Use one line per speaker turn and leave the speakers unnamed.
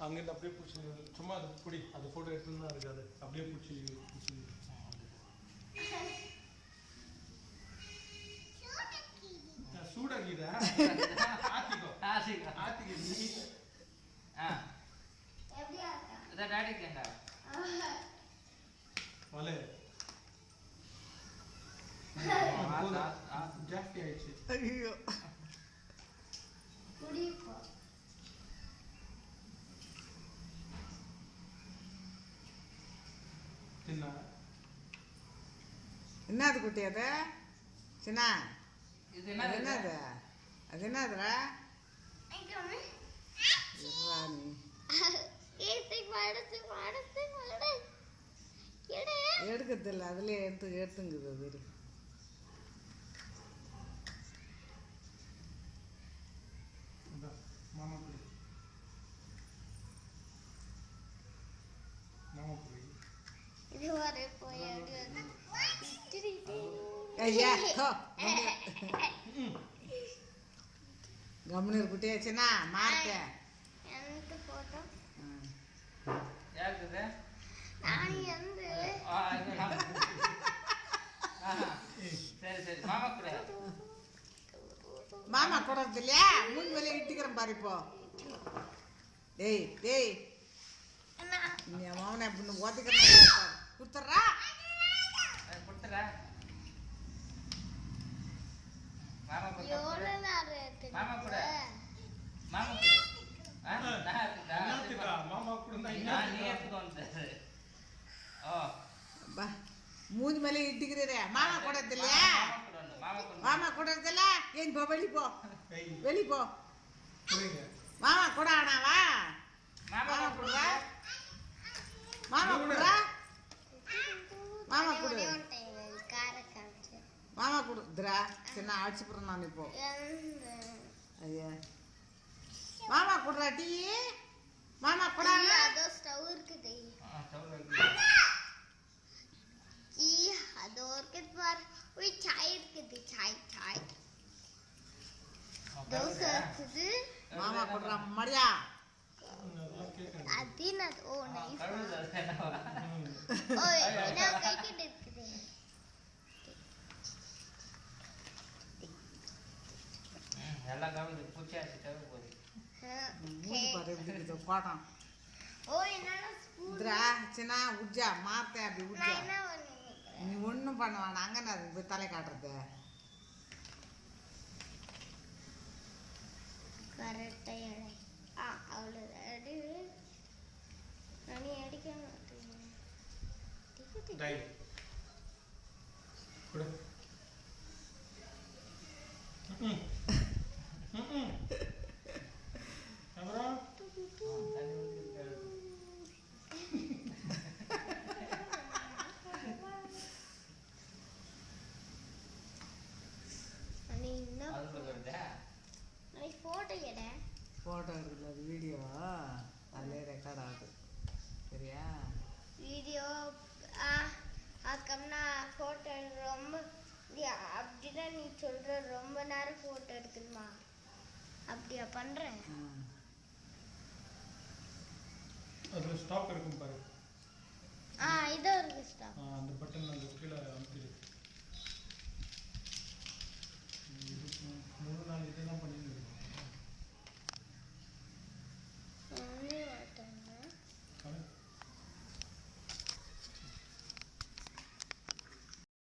அங்கேருந்து அப்படியே பிடிச்சி சும்மா அது பிடி அது ஃபோட்டோ எடுத்துன்னு தான் இருக்காது அப்படியே பிடிச்சி சூடாக்கிதா ஆத்திக்கோ ஆத்திக்கு நீ வலே ஜாஸ்தி ஆயிடுச்சு.
ஐயோ என்னது குட்டி அது சின்ன என்னது அது என்னதுடா எடுக்கிறதில்ல அதுல எடுத்துங்குது அது
மாமா மாமா
கம்முனு குட்டியாச்சுன்னா மார்க்க மாமா கூடது இல்லையா மூணு வேலையை இட்டுக்கிறேன் பாரு இப்போ டேய் டேய் நீ மாமனை அப்படின்னு ஓத்துக்கிறேன் கொடுத்துட்றா மூஞ்சி மேலே இட்டுக்கிறே மாமா கூடது இல்லையா மாமா கூடது இல்ல ஏன் போ வெளிப்போ வெளிப்போ மாமா கூட ஆனாவா மாமா கூடுவா மாமா கூடுறா மாமா கூடு மாமா கொடுத்துரா சின்ன அடிச்சு போடுறேன் நான் இப்போ ஐயா மாமா கூடுறா டீ மாமா கூட
ஸ்டவ் இருக்குது அதோ இருக்குது பாரு ஓய் சாய் இருக்குது சாய் சாய் தோசை இருக்குது
மாமா கூடுறா மரியா
அதினது ஓ நைஸ் ஓய் என்ன கைக்கிட்ட இருக்குது
எல்லாம் கவுந்து பூச்சியாச்சு தவிர போகுது
மூஞ்சி பாரு எப்படி இருக்குது பாடம்
ஓய் என்னடா ஸ்பூன்
இதுரா சின்ன உஜ்ஜா மாத்தே அப்படி உஜ்ஜா நீ ஒன்றும் பண்ண வேணாம் அங்கே நான் போய் தலை காட்டுறது
கரெக்டாக எடை அவ்வளோ அடி நான் அடிக்க மாட்டேன்
ஃபோட்டோ எடுக்கல அது வீடியோ அதிலே ரெக்கார்ட் ஆகுது சரியா
வீடியோ அதுக்கப்புறம்னா ஃபோட்டோ ரொம்ப அப்படிதான் நீ சொல்கிற ரொம்ப நேரம் ஃபோட்டோ எடுக்கணுமா அப்படியா பண்ணுறேன்
அதில் ஸ்டாப் இருக்கும் பாரு
இதோ இருக்கு ஸ்டாப்
அந்த பட்டன் அந்த கீழே அமுக்கிடு 3 நாள் இதுதான் பண்ணி